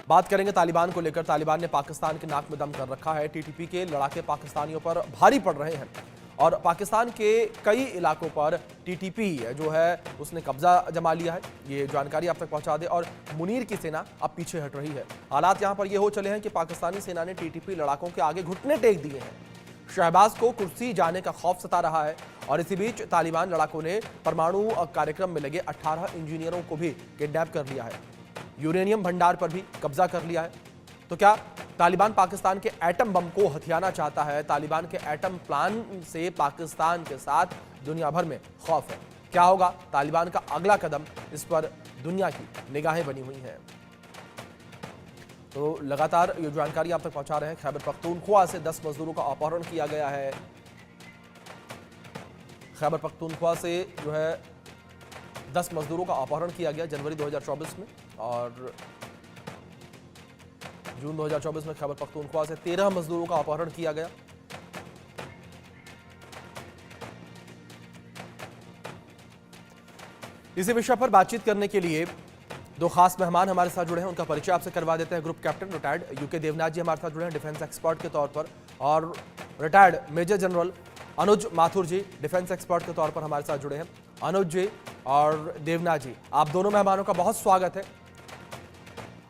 बात करेंगे तालिबान को लेकर। तालिबान ने पाकिस्तान के नाक में दम कर रखा है। टीटीपी के लड़ाके पाकिस्तानियों पर भारी पड़ रहे हैं और पाकिस्तान के कई इलाकों पर टीटीपी जो है उसने कब्जा जमा लिया है। ये जानकारी आप तक पहुंचा दे। और मुनीर की सेना अब पीछे हट रही है। हालात यहां पर ये हो चले हैं कि पाकिस्तानी सेना ने टीटीपी लड़ाकों के आगे घुटने टेक दिए हैं। शहबाज को कुर्सी जाने का खौफ सता रहा है और इसी बीच तालिबान लड़ाकों ने परमाणु कार्यक्रम में लगे 18 इंजीनियरों को भी किडनैप कर लिया है। यूरेनियम भंडार पर भी कब्जा कर लिया है। तो क्या तालिबान पाकिस्तान के एटम बम को हथियाना चाहता है? तालिबान के एटम प्लान से पाकिस्तान के साथ दुनिया भर में खौफ है। क्या होगा तालिबान का अगला कदम? इस पर दुनिया की निगाहें बनी हुई हैं। तो लगातार ये जानकारी आप तक पहुंचा रहे हैं। खैबर पख्तूनख्वा से 10 मजदूरों का अपहरण किया गया है। खैबर पख्तूनख्वा से जो है 10 मजदूरों का अपहरण किया गया जनवरी 2024 में और जून 2024 में खैबर पख्तूनख्वा से 13 मजदूरों का अपहरण किया गया। इसी विषय पर बातचीत करने के लिए दो खास मेहमान हमारे साथ जुड़े हैं। उनका परिचय आपसे करवा देते हैं। Group captain retired UK Devnath ji हमारे साथ जुड़े हैं डिफेंस एक्सपर्ट के तौर पर, और रिटायर्ड मेजर जनरल अनुज माथुर जी डिफेंस एक्सपर्ट के तौर पर हमारे साथ जुड़े हैं। अनुज जी और देवनाथ जी, आप दोनों मेहमानों का बहुत स्वागत है।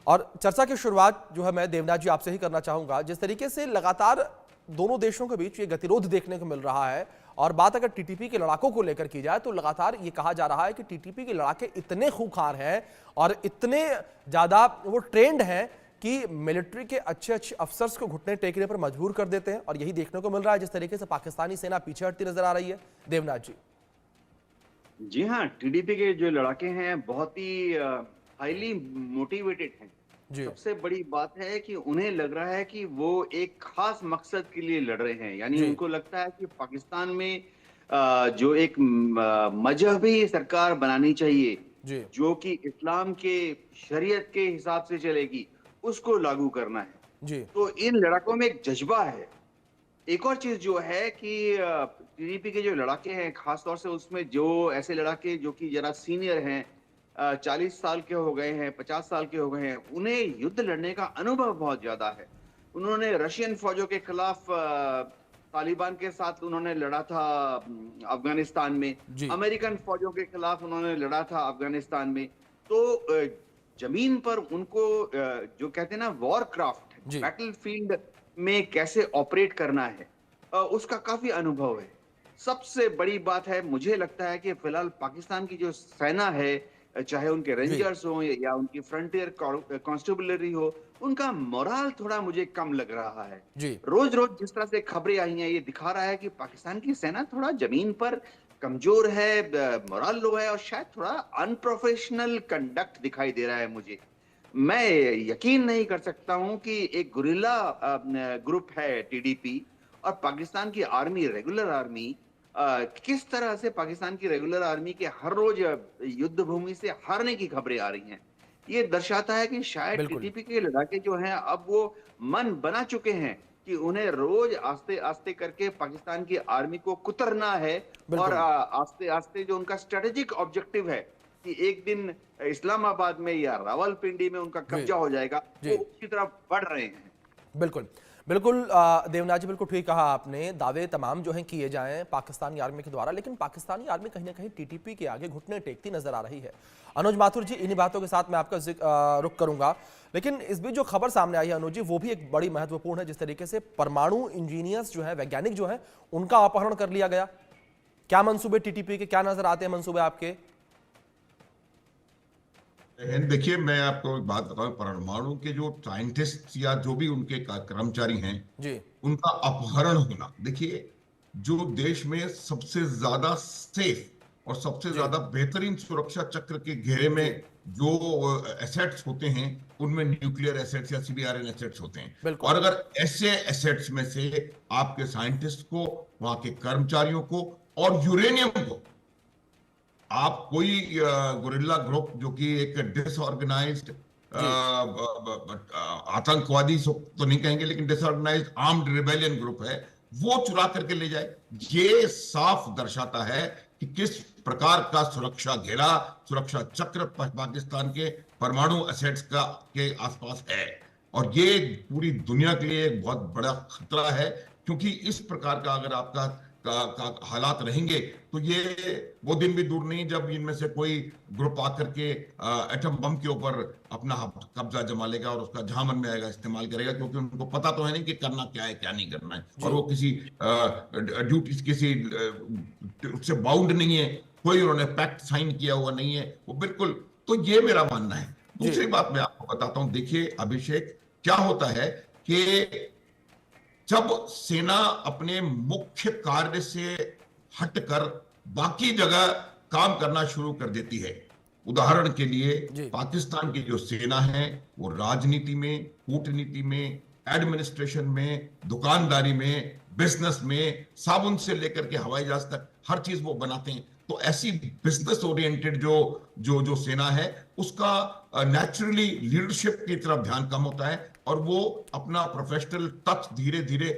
और चर्चा की शुरुआत जो है मैं देवनाथ जी आपसे ही करना चाहूंगा। जिस तरीके से लगातार दोनों देशों के बीच ये गतिरोध देखने को मिल रहा है और बात अगर टीटीपी के लड़ाकों को लेकर की जाए तो लगातार ये कहा जा रहा है कि टीटीपी के लड़ाके इतने खूंखार हैं और इतने ज्यादा वो ट्रेंड हैं कि मिलिट्री के अच्छे अच्छे अफसर्स को घुटने टेकने पर मजबूर कर देते हैं। और यही देखने को मिल रहा है जिस तरीके से पाकिस्तानी सेना पीछे हटती नजर आ रही है। देवनाथ जी। जी हाँ, टीडीपी के जो लड़ाके हैं बहुत ही हाईली मोटिवेटेड हैं। सबसे बड़ी बात है कि उन्हें लग रहा है कि वो एक खास मकसद के लिए लड़ रहे हैं। यानी उनको लगता है कि पाकिस्तान में जो एक मजहबी सरकार बनानी चाहिए जो कि इस्लाम के शरीयत के हिसाब से चलेगी, उसको लागू करना है। तो इन लड़ाकों में एक जज्बा है। एक और चीज जो है कि टीडीपी के जो लड़ाके हैं खासतौर से उसमें जो ऐसे लड़ाके जो कि जरा सीनियर हैं, 40 साल के हो गए हैं, 50 साल के हो गए हैं, उन्हें युद्ध लड़ने का अनुभव बहुत ज्यादा है। उन्होंने रशियन फौजों के खिलाफ तालिबान के साथ उन्होंने लड़ा था अफगानिस्तान में, अमेरिकन फौजों के खिलाफ उन्होंने लड़ा था अफगानिस्तान में। तो जमीन पर उनको जो कहते हैं ना वॉर क्राफ्ट, बैटलफील्ड में कैसे ऑपरेट करना है, उसका काफी अनुभव है। सबसे बड़ी बात है, मुझे लगता है कि फिलहाल पाकिस्तान की जो सेना है, चाहे उनके रेंजर्स हो या उनकी फ्रंटियर कांस्टेबलरी हो, उनका मोराल थोड़ा मुझे कम लग रहा है। रोज रोज जिस तरह से खबरें आई हैं, ये दिखा रहा है कि पाकिस्तान की सेना थोड़ा जमीन पर कमजोर है, मोराल लो है और शायद थोड़ा अनप्रोफेशनल कंडक्ट दिखाई दे रहा है मुझे। मैं यकीन नहीं कर सकता हूं कि एक गुरिल्ला ग्रुप है टीडीपी और पाकिस्तान की आर्मी, रेगुलर आर्मी, किस तरह से पाकिस्तान की रेगुलर आर्मी के हर रोज युद्ध भूमि से हारने की खबरें आ रही हैं। ये दर्शाता है कि शायद टीटीपी के लड़ाके जो हैं अब वो मन बना चुके हैं कि उन्हें रोज आस्ते आस्ते करके पाकिस्तान की आर्मी को कुतरना है और आस्ते आस्ते जो उनका स्ट्रेटेजिक ऑब्जेक्टिव है कि एक दिन इस्लामाबाद में या रावलपिंडी में उनका कब्जा हो जाएगा, वो उसकी तरफ बढ़ रहे हैं। बिल्कुल बिल्कुल देवनाथ जी, बिल्कुल ठीक कहा आपने। दावे तमाम जो हैं किए जाएं पाकिस्तानी आर्मी के द्वारा, लेकिन पाकिस्तानी आर्मी कहीं ना कहीं टीटीपी के आगे घुटने टेकती नजर आ रही है। अनुज माथुर जी, इन्हीं बातों के साथ मैं आपका रुख करूंगा, लेकिन इस बीच जो खबर सामने आई है अनुज जी, वो भी एक बड़ी महत्वपूर्ण है। जिस तरीके से परमाणु इंजीनियर्स जो है, वैज्ञानिक जो है, उनका अपहरण कर लिया गया। क्या मंसूबे टीटीपी के, क्या नजर आते हैं मंसूबे आपके? देखिए, मैं आपको एक बात बताऊं, परमाणु के जो साइंटिस्ट या जो भी उनके कर्मचारी हैं उनका अपहरण होना, देखिए जो देश में सबसे ज्यादा सेफ और सबसे ज्यादा बेहतरीन सुरक्षा चक्र के घेरे में जो एसेट्स होते हैं उनमें न्यूक्लियर एसेट्स या सीबीआरएन एसेट्स होते हैं। और अगर ऐसे एसेट्स में से आपके साइंटिस्ट को, वहां के कर्मचारियों को और यूरेनियम को, आप कोई गुरिल्ला ग्रुप जो कि एक डिसऑर्गेनाइज्ड आतंकवादी तो नहीं कहेंगे लेकिन डिसऑर्गेनाइज्ड आर्म्ड रिबेलियन ग्रुप है, वो चुरा करके ले जाए, ये साफ दर्शाता है कि किस प्रकार का सुरक्षा घेरा, सुरक्षा चक्र पाकिस्तान के परमाणु एसेट्स का के आसपास है। और ये पूरी दुनिया के लिए एक बहुत बड़ा खतरा है, क्योंकि इस प्रकार का अगर आपका का हालात रहेंगे तो ये वो दिन भी दूर नहीं जब इनमें से कोई ग्रुप आकर के एटम बम के ऊपर अपना कब्जा जमा लेगा और उसका जहां मन में आएगा इस्तेमाल करेगा, क्योंकि उनको पता तो है नहीं कि करना क्या है क्या नहीं करना है, और वो किसी ड्यूटी किसी उससे बाउंड नहीं है, कोई उन्होंने पैक्ट साइन किया हुआ नहीं है, वो बिल्कुल। तो ये मेरा मानना है। दूसरी बात मैं आपको बताता हूं, देखिए अभिषेक, क्या होता है कि जब सेना अपने मुख्य कार्य से हटकर बाकी जगह काम करना शुरू कर देती है, उदाहरण के लिए पाकिस्तान की जो सेना है वो राजनीति में, कूटनीति में, एडमिनिस्ट्रेशन में, दुकानदारी में, बिजनेस में, साबुन से लेकर के हवाई जहाज तक हर चीज वो बनाते हैं। तो ऐसी बिजनेस ओरिएंटेड जो जो जो सेना है उसका नेचुरली लीडरशिप की तरफ ध्यान कम होता है और वो अपना प्रोफेशनल टच धीरे धीरे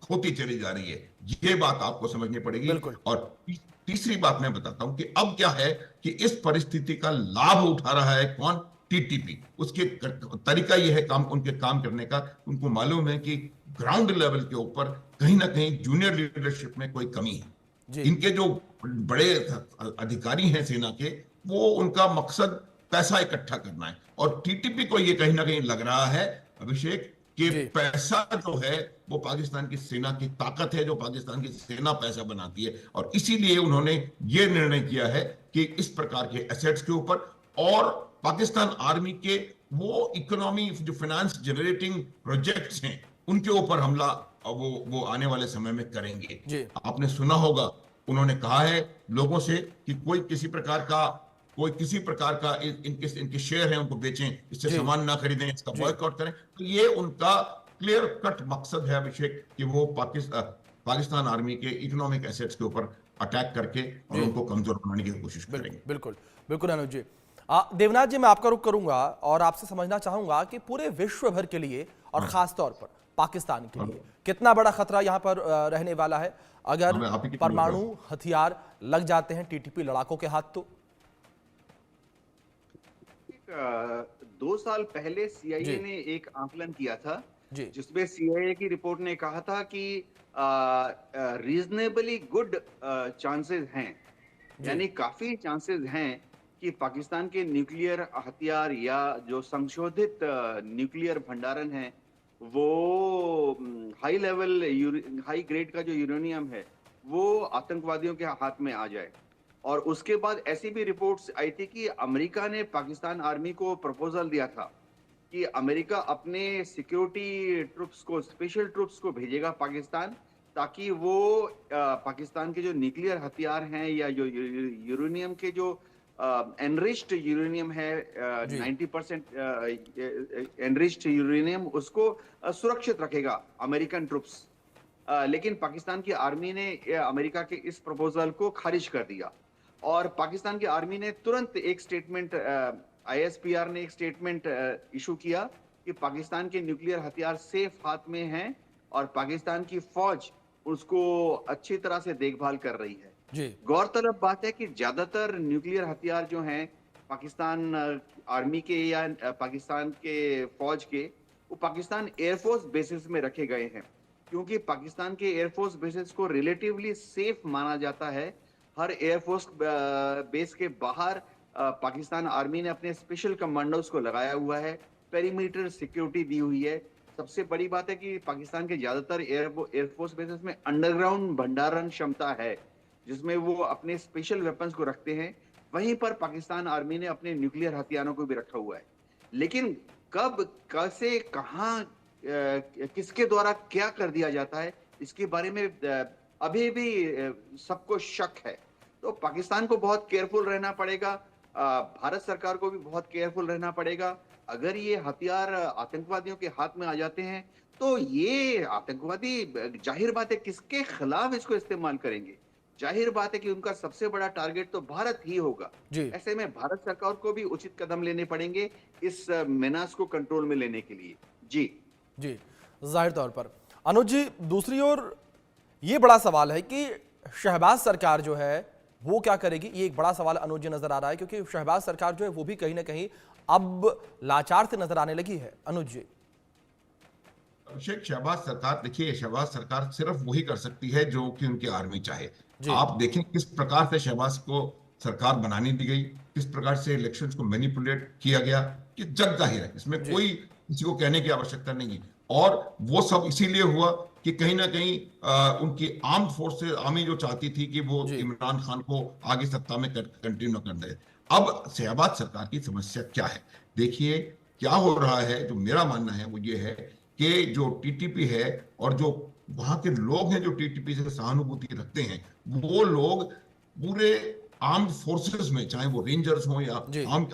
खोती चली जा रही है। ये बात आपको समझनी पड़ेगी। और तीसरी बात मैं बताता हूं कि अब क्या है कि इस परिस्थिति का लाभ उठा रहा है कौन? टीटीपी। उसके तरीका यह है काम उनके काम करने का, उनको मालूम है कि ग्राउंड लेवल के ऊपर कहीं ना कहीं जूनियर लीडरशिप में कोई कमी है। इनके जो बड़े अधिकारी हैं सेना के, वो उनका मकसद पैसा इकट्ठा करना है, और टीटीपी को ये कहीं ना कहीं लग रहा है अभिषेक कि पैसा जो है वो पाकिस्तान की सेना की ताकत है, जो पाकिस्तान की सेना पैसा बनाती है, और इसीलिए उन्होंने ये निर्णय किया है कि इस प्रकार के एसेट्स के ऊपर और पाकिस्तान आर्मी के वो इकोनॉमी जो फाइनेंस जनरेटिंग प्रोजेक्ट्स हैं उनके ऊपर हमला वो आने वाले समय में करेंगे। आपने सुना होगा उन्होंने कहा है लोगों से कि कोई किसी प्रकार का इनके शेयर हैं उनको बेचें, इससे सामान ना खरीदें, इसका बॉयकॉट करें। तो ये उनका क्लियर कट मकसद है अभिषेक कि वो पाकिस्तान आर्मी के इकोनॉमिक एसेट्स के ऊपर अटैक करके और उनको कमजोर बनाने की कोशिश करेंगे। बिल्कुल बिल्कुल अनुज जी। देवनाथ जी, मैं आपका रुख करूंगा और आपसे समझना चाहूंगा कि पूरे विश्व भर के लिए और खास तौर पर पाकिस्तान के लिए कितना बड़ा खतरा यहां पर रहने वाला है अगर परमाणु हथियार लग जाते हैं टीटीपी लड़ाकों के हाथ? तो 2 साल पहले सीआईए ने एक आंकलन किया था जिसमें सीआईए की रिपोर्ट ने कहा था कि रीजनेबली गुड चांसेस हैं, यानी काफी चांसेस हैं कि पाकिस्तान के न्यूक्लियर हथियार या जो संशोधित न्यूक्लियर भंडारण है वो हाई ग्रेड का जो यूरेनियम है वो आतंकवादियों के हाथ में आ जाए। और उसके बाद ऐसी भी रिपोर्ट्स आई थी कि अमेरिका ने पाकिस्तान आर्मी को प्रपोजल दिया था कि अमेरिका अपने सिक्योरिटी ट्रुप्स को, स्पेशल ट्रुप्स को भेजेगा पाकिस्तान, ताकि वो पाकिस्तान के जो न्यूक्लियर हथियार हैं या जो यूरेनियम के जो एनरिच्ड यूरेनियम है 90% एनरिच्ड यूरेनियम, उसको सुरक्षित रखेगा अमेरिकन ट्रुप्स। लेकिन पाकिस्तान की आर्मी ने अमेरिका के इस प्रपोजल को खारिज कर दिया और पाकिस्तान की आर्मी ने तुरंत एक स्टेटमेंट, आईएसपीआर ने एक स्टेटमेंट इशू किया कि पाकिस्तान के न्यूक्लियर हथियार सेफ हाथ में हैं और पाकिस्तान की फौज उसको अच्छी तरह से देखभाल कर रही है। गौरतलब बात है कि ज्यादातर न्यूक्लियर हथियार जो हैं पाकिस्तान आर्मी के या पाकिस्तान के फौज के, वो पाकिस्तान एयरफोर्स बेसिस में रखे गए हैं, क्योंकि पाकिस्तान के एयरफोर्स बेसिस को रिलेटिवली सेफ माना जाता है। हर एयरफोर्स बेस के बाहर पाकिस्तान आर्मी ने अपने स्पेशल कमांडोज को लगाया हुआ है, पेरीमीटर सिक्योरिटी दी हुई है। सबसे बड़ी बात है कि पाकिस्तान के ज्यादातर एयरफोर्स बेसिस में अंडरग्राउंड भंडारण क्षमता है जिसमें वो अपने स्पेशल वेपन्स को रखते हैं। वहीं पर पाकिस्तान आर्मी ने अपने न्यूक्लियर हथियारों को भी रखा हुआ है। लेकिन कब, कैसे, कहां, किसके द्वारा क्या कर दिया जाता है, इसके बारे में अभी भी सबको शक है। तो पाकिस्तान को बहुत केयरफुल रहना पड़ेगा, भारत सरकार को भी बहुत केयरफुल रहना पड़ेगा। अगर ये हथियार आतंकवादियों के हाथ में आ जाते हैं तो ये आतंकवादी जाहिर बात है किसके खिलाफ इसको इस्तेमाल करेंगे। जाहिर बात है कि उनका सबसे बड़ा टारगेट तो भारत ही होगा। ऐसे में भारत सरकार को भी उचित कदम लेने पड़ेंगे इस मेनास को कंट्रोल में लेने के लिए। जी जाहिर तौर पर अनुज जी, दूसरी ओर ये बड़ा सवाल है कि शहबाज सरकार जो है वो क्या करेगी। ये एक बड़ा सवाल अनुज जी नजर आ रहा है, क्योंकि शहबाज सरकार जो है वो भी कहीं ना कहीं अब लाचार से नजर आने लगी है। अनुज जी। अभिषेक, शहबाज सरकार, देखिए शहबाज सरकार सिर्फ वही कर सकती है जो कि उनकी आर्मी चाहे। आप देखें किस प्रकार से शहबाज को सरकार बनाने दी गई, किस प्रकार से इलेक्शंस को मैनिपुलेट किया गया, कि जग जाहिर है, इसमें कोई किसी को कहने की आवश्यकता नहीं है। और वो सब इसीलिए हुआ कि कहीं ना कहीं उनकी आर्म्ड फोर्सेस, आर्मी जो चाहती थी कि वो इमरान खान को आगे सत्ता में कंटिन्यू कर दे। अब शहबाज सरकार की समस्या क्या है? देखिए क्या हो रहा है, जो मेरा मानना है वो ये है कि जो टीटीपी है और जो वहां के लोग हैं जो टीटीपी से सहानुभूति रखते हैं, वो लोग पूरे आर्म्ड फोर्सेस में, चाहे वो रेंजर्स हो या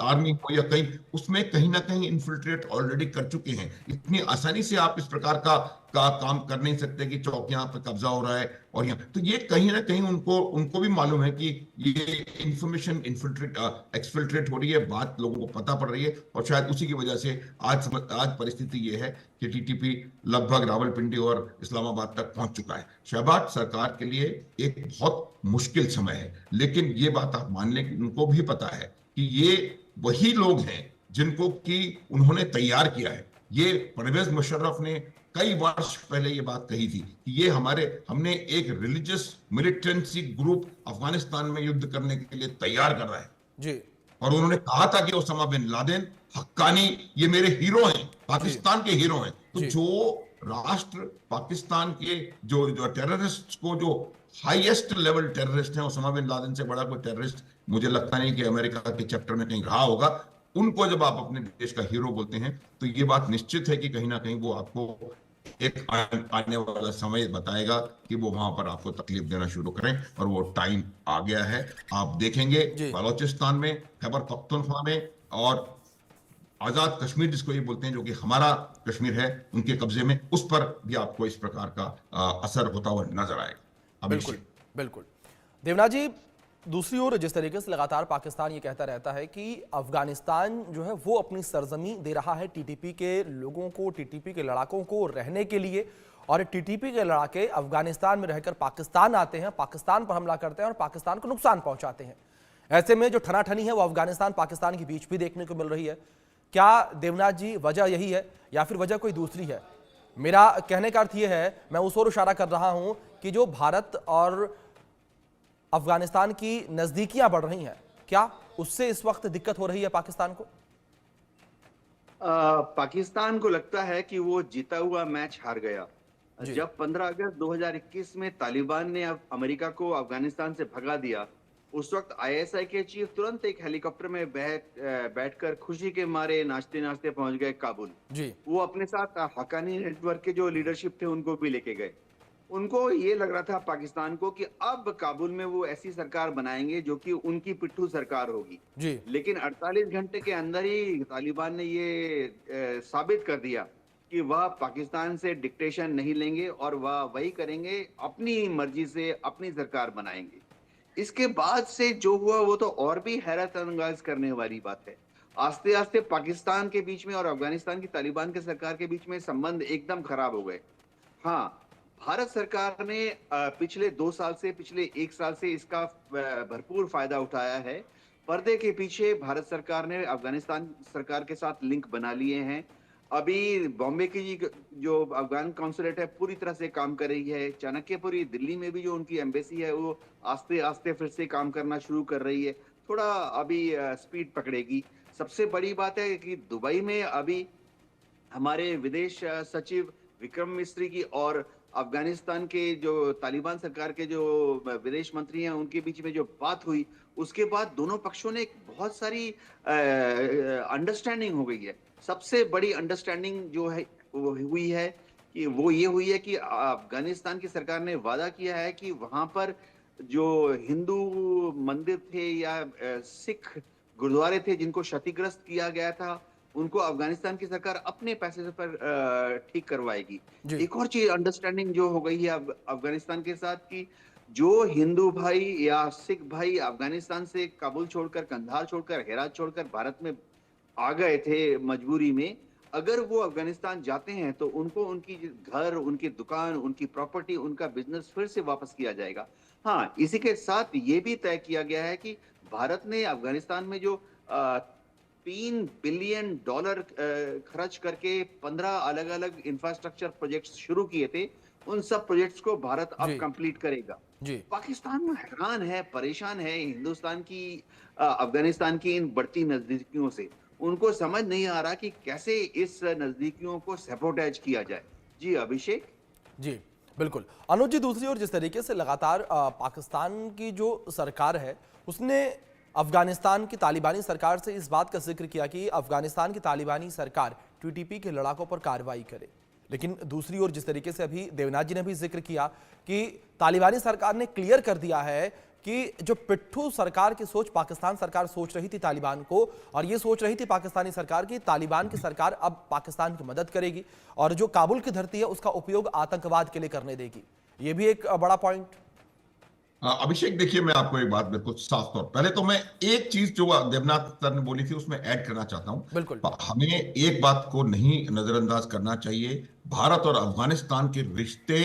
आर्मी हो या कहीं, उसमें कहीं ना कहीं इन्फिल्ट्रेट ऑलरेडी कर चुके हैं। इतनी आसानी से आप इस प्रकार का काम कर नहीं सकते कि चौकियां पे कब्जा हो रहा है और यहाँ तो ये कहीं ना कहीं उनको भी मालूम है कि ये इंफॉर्मेशन एक्सफिल्ट्रेट हो रही है, बात लोगों को पता पड़ रही है, और शायद उसी की वजह से आज परिस्थिति ये है कि टीटीपी लगभग रावलपिंडी और इस्लामाबाद तक पहुंच चुका है। शहबाज सरकार के लिए एक बहुत मुश्किल समय है, लेकिन ये बात आप मान लें कि उनको भी पता है कि ये वही लोग हैं जिनको कि उन्होंने तैयार किया है। ये परवेज मुशर्रफ ने कई वर्ष पहले ये बात कही थी कि ये हमने एक रिलीजियस मिलिटेंसी ग्रुप अफगानिस्तान में युद्ध करने के लिए तैयार कर रहा है जी। और उन्होंने कहा था कि ओसामा बिन लादेन, हक्कानी, ये मेरे हीरो हैं, पाकिस्तान के हीरो हैं। तो जो राष्ट्र पाकिस्तान के जो टेररिस्ट को, जो हाईएस्ट लेवल टेररिस्ट हैं, ओसामा बिन लादेन से बड़ा कोई टेररिस्ट मुझे लगता नहीं कि अमेरिका के चैप्टर में कहीं रहा होगा, उनको जब आप अपने देश का हीरो बोलते हैं तो ये बात निश्चित है कि कहीं ना कहीं वो आपको एक आने वाला समय बताएगा कि वो वहां पर आपको तकलीफ देना शुरू करें, और वो टाइम आ गया है। आप देखेंगे बलोचिस्तान में, खैबर पख्तूनख्वा में और आजाद कश्मीर जिसको ये बोलते हैं, जो कि हमारा कश्मीर है, उनके कब्जे में, उस पर भी आपको इस प्रकार का असर होता हुआ नजर आएगा। बिल्कुल बिल्कुल। देवनाथ जी, दूसरी ओर जिस तरीके से लगातार पाकिस्तान ये कहता रहता है कि अफगानिस्तान जो है वो अपनी सरजमी दे रहा है टीटीपी के लोगों को, टीटीपी के लड़ाकों को रहने के लिए, और टीटीपी के लड़ाके अफगानिस्तान में रहकर पाकिस्तान आते हैं, पाकिस्तान पर हमला करते हैं और पाकिस्तान को नुकसान पहुंचाते हैं। ऐसे में जो ठनाठनी है वो अफगानिस्तान पाकिस्तान के बीच भी देखने को मिल रही है। क्या देवनाथ जी वजह यही है या फिर वजह कोई दूसरी है? मेरा कहने का अर्थ यह है, मैं उस ओर इशारा कर रहा हूं कि जो भारत और अफगानिस्तान की नजदीकियां बढ़ रही हैं, क्या उससे इस वक्त दिक्कत हो रही है पाकिस्तान को? पाकिस्तान को लगता है कि वो जीता हुआ मैच हार गया। जब 15 अगस्त 2021 में तालिबान ने अमेरिका को अफगानिस्तान से भगा दिया, उस वक्त आईएसआई के चीफ तुरंत एक हेलीकॉप्टर में बैठकर खुशी के मारे नाचते नाचते पहुंच गए काबुल जी। वो अपने साथ हक्कानी नेटवर्क के जो लीडरशिप थे उनको भी लेके गए। उनको ये लग रहा था पाकिस्तान को कि अब काबुल में वो ऐसी सरकार बनाएंगे जो कि उनकी पिट्ठू सरकार होगी जी। लेकिन 48 घंटे के अंदर ही तालिबान ने ये साबित कर दिया कि वह पाकिस्तान से डिक्टेशन नहीं लेंगे और वह वही करेंगे, अपनी मर्जी से अपनी सरकार बनाएंगे। इसके बाद से जो हुआ वो तो और भी हैरत अंदाज करने वाली बात है। आस्ते आस्ते पाकिस्तान के बीच में और अफगानिस्तान की तालिबान के सरकार के बीच में संबंध एकदम खराब हो गए। हाँ, भारत सरकार ने पिछले 2 साल से, पिछले 1 साल से इसका भरपूर फायदा उठाया है। पर्दे के पीछे भारत सरकार ने अफगानिस्तान सरकार के साथ लिंक बना लिए हैं। अभी बॉम्बे की जो अफगान कॉन्सुलेट है पूरी तरह से काम कर रही है। चाणक्यपुरी दिल्ली में भी जो उनकी एम्बेसी है वो आस्ते आस्ते फिर से काम करना शुरू कर रही है। थोड़ा अभी स्पीड पकड़ेगी। सबसे बड़ी बात है कि दुबई में अभी हमारे विदेश सचिव विक्रम मिस्री की और अफगानिस्तान के जो तालिबान सरकार के जो विदेश मंत्री हैं उनके बीच में जो बात हुई, उसके बाद दोनों पक्षों ने एक बहुत सारी अंडरस्टैंडिंग हो गई है। सबसे बड़ी अंडरस्टैंडिंग जो है वो हुई है कि अफगानिस्तान की सरकार ने वादा किया है कि वहां पर जो हिंदू मंदिर थे या सिख गुरुद्वारे थे जिनको क्षतिग्रस्त किया गया था, उनको अफगानिस्तान की सरकार अपने पैसे पर ठीक करवाएगी। एक और चीज अंडरस्टैंडिंग जो हो गई है अफगानिस्तान के साथ कि जो हिंदू भाई या सिख भाई अफगानिस्तान से काबुल छोड़कर, कंधार छोड़कर, हेरात छोड़कर भारत में आ गए थे मजबूरी में, अगर वो अफगानिस्तान जाते हैं तो उनको उनकी घर, उनकी दुकान, उनकी प्रॉपर्टी, उनका बिजनेस फिर से वापस किया जाएगा। हाँ, इसी के साथ ये भी तय किया गया है कि भारत ने अफगानिस्तान में जो $3 बिलियन खर्च करके 15 अलग अलग इंफ्रास्ट्रक्चर प्रोजेक्ट्स शुरू किए थे, उन सब प्रोजेक्ट्स को भारत अब कंप्लीट करेगा। पाकिस्तान में हैरान है, परेशान है हिंदुस्तान की अफगानिस्तान की इन बढ़ती नजदीकियों से। उनको समझ नहीं आ रहा कि कैसे इस नजदीकियों को सैबोटेज किया जाए। जी अभिषेक। जी बिल्कुल अनुज जी, दूसरी ओर जिस तरीके से लगातार पाकिस्तान की जो सरकार है उसने अफगानिस्तान की तालिबानी सरकार से इस बात का जिक्र किया कि अफगानिस्तान की तालिबानी सरकार टीटीपी के लड़ाकों पर कार्रवाई करे, लेकिन दूसरी ओर जिस तरीके से अभी देवनाथ जी ने भी जिक्र किया कि तालिबानी सरकार ने क्लियर कर दिया है कि जो पिट्ठू सरकार की सोच पाकिस्तान सरकार सोच रही थी तालिबान को, और ये सोच रही थी पाकिस्तानी सरकार की तालिबान की सरकार अब पाकिस्तान की मदद करेगी और जो काबुल की धरती है उसका उपयोग आतंकवाद के लिए करने देगी। ये भी एक बड़ा पॉइंट। अभिषेक देखिए, मैं आपको एक बात बिल्कुल साफ तौर, पहले तो मैं एक चीज जो देवनाथ सर ने बोली थी उसमें ऐड करना चाहता हूं। बिल्कुल, हमें एक बात को नहीं नजरअंदाज करना चाहिए। भारत और अफगानिस्तान के रिश्ते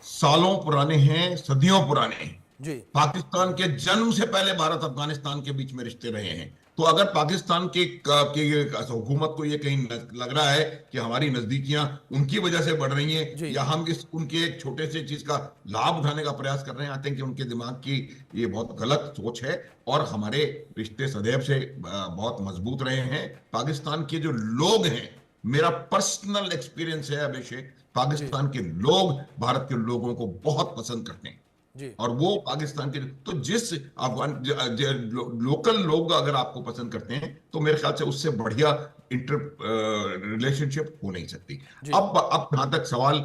सालों पुराने हैं, सदियों पुराने हैं। जी। पाकिस्तान के जन्म से पहले भारत अफगानिस्तान के बीच में रिश्ते रहे हैं। तो अगर पाकिस्तान की हुकूमत को ये कहीं लग रहा है कि हमारी नजदीकियां उनकी वजह से बढ़ रही हैं या हम इस उनके एक छोटे से चीज का लाभ उठाने का प्रयास कर रहे हैं, आते हैं कि उनके दिमाग की ये बहुत गलत सोच है। और हमारे रिश्ते सदैव से बहुत मजबूत रहे हैं। पाकिस्तान के जो लोग हैं, मेरा पर्सनल एक्सपीरियंस है अभिषेक, पाकिस्तान के लोग भारत के लोगों को बहुत पसंद करते हैं। और वो पाकिस्तान के, तो जिस अफगान लोकल लोग अगर आपको पसंद करते हैं तो मेरे ख्याल से उससे बढ़िया रिलेशनशिप हो नहीं सकती। अब जहां तक सवाल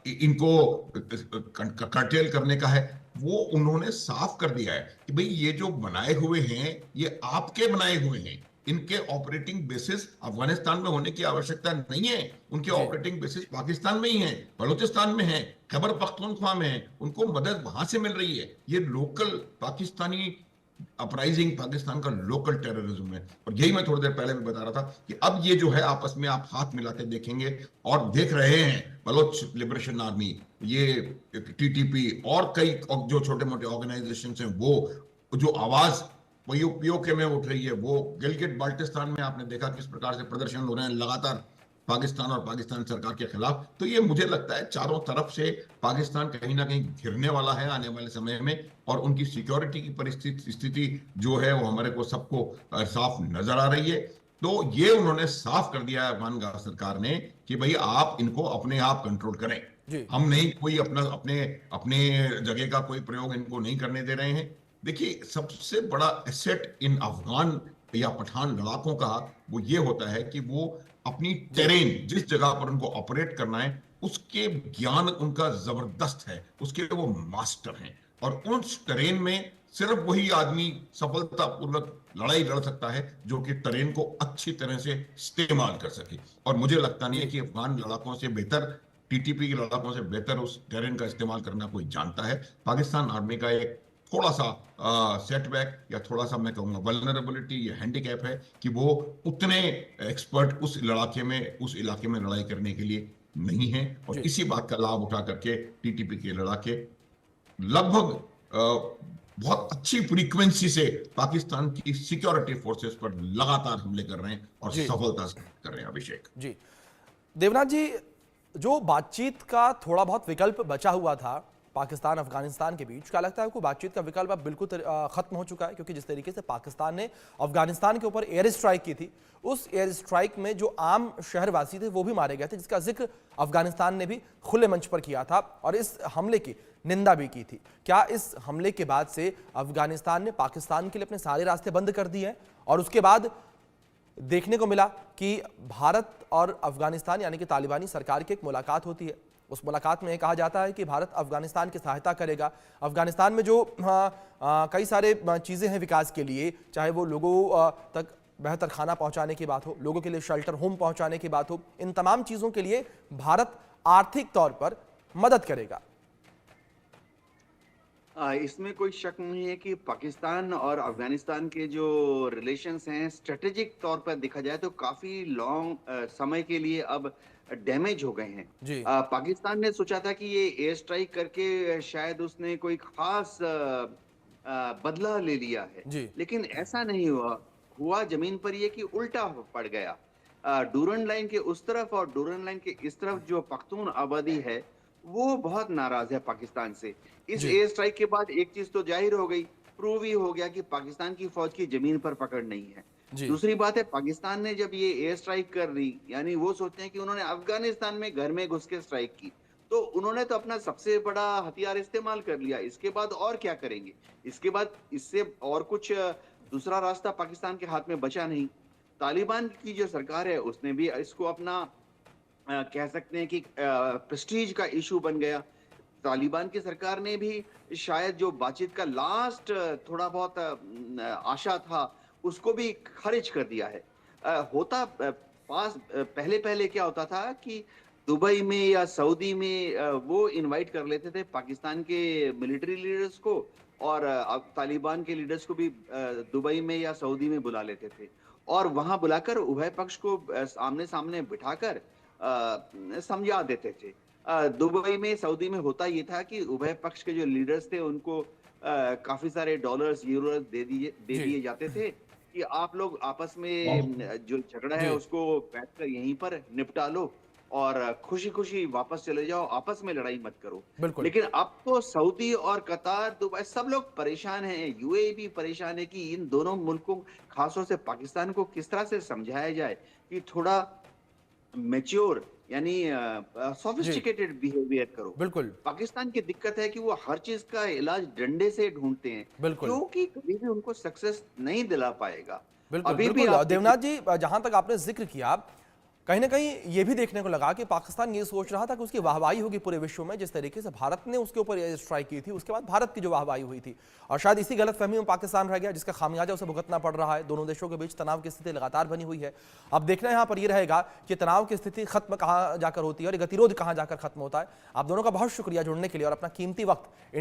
इनको कर्टेल करने का है, वो उन्होंने साफ कर दिया है कि भाई ये जो बनाए हुए हैं ये आपके बनाए हुए हैं, इनके ऑपरेटिंग बेसिस अफगानिस्तान में होने की आवश्यकता नहीं है। उनके ऑपरेटिंग बेसिस पाकिस्तान में ही है, बलूचिस्तान में है, खैबर पख्तूनख्वा में है। उनको मदद वहां से मिल रही है। ये लोकल पाकिस्तानी अपराइजिंग, पाकिस्तान का लोकल टेररिज्म है। और यही मैं थोड़ी देर पहले भी बता रहा था कि अब ये जो है आपस में आप हाथ मिलाते देखेंगे और देख रहे हैं बलोच लिबरेशन आर्मी, ये टीटीपी और कई जो छोटे मोटे ऑर्गेनाइजेशन हैं, वो जो आवाज पीओके में उठ रही है, वो गिलगिट बाल्टिस्तान में आपने देखा किस प्रकार से प्रदर्शन हो रहे हैं लगातार पाकिस्तान और पाकिस्तान सरकार के खिलाफ। तो ये मुझे लगता है चारों तरफ से पाकिस्तान कहीं ना कहीं घिरने वाला है आने वाले समय में। और उनकी सिक्योरिटी की स्थिति जो है वो हमारे को सबको साफ नजर आ रही है। तो ये उन्होंने साफ कर दिया है अफगान सरकार ने कि भाई आप इनको अपने आप कंट्रोल करें, हम नहीं कोई अपने जगह का कोई प्रयोग इनको नहीं करने दे रहे हैं। देखिए, सबसे बड़ा एसेट इन अफगान या पठान लड़ाकों का वो ये होता है कि वो अपनी टेरेन, जिस जगह पर उनको ऑपरेट करना है, उसके ज्ञान उनका जबरदस्त है, उसके वो मास्टर हैं। और उस टेरेन में सिर्फ वही आदमी सफलतापूर्वक लड़ाई लड़ सकता है जो कि टेरेन को अच्छी तरह से इस्तेमाल कर सके। और मुझे लगता नहीं है कि अफगान लड़ाकों से बेहतर, टीटीपी के लड़ाकों से बेहतर उस टेरेन का इस्तेमाल करना कोई जानता है। पाकिस्तान आर्मी का एक थोड़ा सा सेटबैक या थोड़ा सा मैं कहूंगा वल्नरेबिलिटी या हैंडीकैप है कि वो उतने एक्सपर्ट उस इलाके में लड़ाई करने के लिए नहीं है। और इसी बात का लाभ उठा करके टीटीपी के लड़ाके लगभग बहुत अच्छी फ्रीक्वेंसी से पाकिस्तान की सिक्योरिटी फोर्सेस पर लगातार हमले कर रहे हैं और सफलता से कर रहे हैं। अभिषेक जी, देवनाथ जी, जो बातचीत का थोड़ा बहुत विकल्प बचा हुआ था पाकिस्तान अफगानिस्तान के बीच, क्या लगता है आपको बातचीत का विकल्प अब बिल्कुल खत्म हो चुका है? क्योंकि जिस तरीके से पाकिस्तान ने अफगानिस्तान के ऊपर एयर स्ट्राइक की थी, उस एयर स्ट्राइक में जो आम शहरवासी थे वो भी मारे गए थे, जिसका जिक्र अफगानिस्तान ने भी खुले मंच पर किया था और इस हमले की निंदा भी की थी। क्या इस हमले के बाद से अफगानिस्तान ने पाकिस्तान के लिए अपने सारे रास्ते बंद कर दिए हैं? और उसके बाद देखने को मिला कि भारत और अफगानिस्तान यानी कि तालिबानी सरकार की एक मुलाकात होती है। उस मुलाकात में कहा जाता है कि भारत अफगानिस्तान की सहायता करेगा। अफगानिस्तान में जो कई सारे चीज़ें हैं विकास के लिए, चाहे वो लोगों तक बेहतर खाना पहुंचाने की बात हो, लोगों के लिए शेल्टर होम पहुंचाने की बात हो, इन तमाम चीज़ों के लिए भारत आर्थिक तौर पर मदद करेगा। इसमें कोई शक नहीं है कि पाकिस्तान और अफगानिस्तान के जो रिलेशंस हैं, स्ट्रेटेजिक तौर पर देखा जाए तो काफी लॉन्ग समय के लिए अब डैमेज हो गए हैं। पाकिस्तान ने सोचा था कि ये एयर स्ट्राइक करके शायद उसने कोई खास बदला ले लिया है, लेकिन ऐसा नहीं हुआ। हुआ जमीन पर ये कि उल्टा पड़ गया। डूरन लाइन के उस तरफ और डूरन लाइन के इस तरफ जो पख्तून आबादी है वो बहुत नाराज है पाकिस्तान से। इस एयर स्ट्राइक के बाद एक चीज तो जाहिर हो गई, प्रूव ही हो गया कि पाकिस्तान की फौज की जमीन पर पकड़ नहीं है। दूसरी बात है, पाकिस्तान ने जब ये एयर स्ट्राइक कर दी, यानी वो सोचते हैं कि उन्होंने अफगानिस्तान में घर में घुस के स्ट्राइक की, तो उन्होंने तो अपना सबसे बड़ा हथियार इस्तेमाल कर लिया। इसके बाद और क्या करेंगे? इसके बाद इससे और कुछ दूसरा रास्ता पाकिस्तान के हाथ में बचा नहीं। तालिबान की जो सरकार है उसने भी इसको अपना कह सकते हैं कि प्रेस्टीज का इशू बन गया। तालिबान की सरकार ने भी शायद जो बातचीत का लास्ट थोड़ा बहुत आशा था उसको भी खारिज कर दिया है। पहले पहले क्या होता था कि दुबई में या सऊदी में वो इनवाइट कर लेते थे पाकिस्तान के मिलिट्री लीडर्स को, और अब तालिबान के लीडर्स को भी दुबई में या सऊदी में बुला लेते थे और वहां बुलाकर उभय पक्ष को आमने सामने बिठाकर समझा देते थे। दुबई में सऊदी में होता ये था कि उभय पक्ष के जो लीडर्स थे उनको काफी सारे डॉलर्स यूरो दे दिए जाते थे कि आप लोग आपस में जो झगड़ा है उसको बैठकर यहीं पर निपटा लो और खुशी खुशी वापस चले जाओ, आपस में लड़ाई मत करो। लेकिन अब तो सऊदी और कतार, दुबई सब लोग परेशान हैं, यूएई भी परेशान है कि इन दोनों मुल्कों, खासतौर से पाकिस्तान को किस तरह से समझाया जाए कि थोड़ा मैच्योर यानी सोफिस्टिकेटेड बिहेवियर करो। बिल्कुल। पाकिस्तान की दिक्कत है कि वो हर चीज का इलाज डंडे से ढूंढते हैं, क्योंकि कभी भी उनको सक्सेस नहीं दिला पाएगा। अभी भी देवनाथ जी, जहां तक आपने जिक्र किया, कहीं ना कहीं ये भी देखने को लगा कि पाकिस्तान ये सोच रहा था कि उसकी वाहवाही होगी पूरे विश्व में, जिस तरीके से भारत ने उसके ऊपर एयर स्ट्राइक की थी, उसके बाद भारत की जो वाहवाही हुई थी, और शायद इसी गलतफहमी में पाकिस्तान रह गया जिसका खामियाजा उसे भुगतना पड़ रहा है। दोनों देशों के बीच तनाव की स्थिति लगातार बनी हुई है। अब देखना यहाँ पर यह रहेगा कि तनाव की स्थिति खत्म कहाँ जाकर होती है और गतिरोध कहाँ जाकर खत्म होता है। आप दोनों का बहुत शुक्रिया जुड़ने के लिए और अपना कीमती वक्त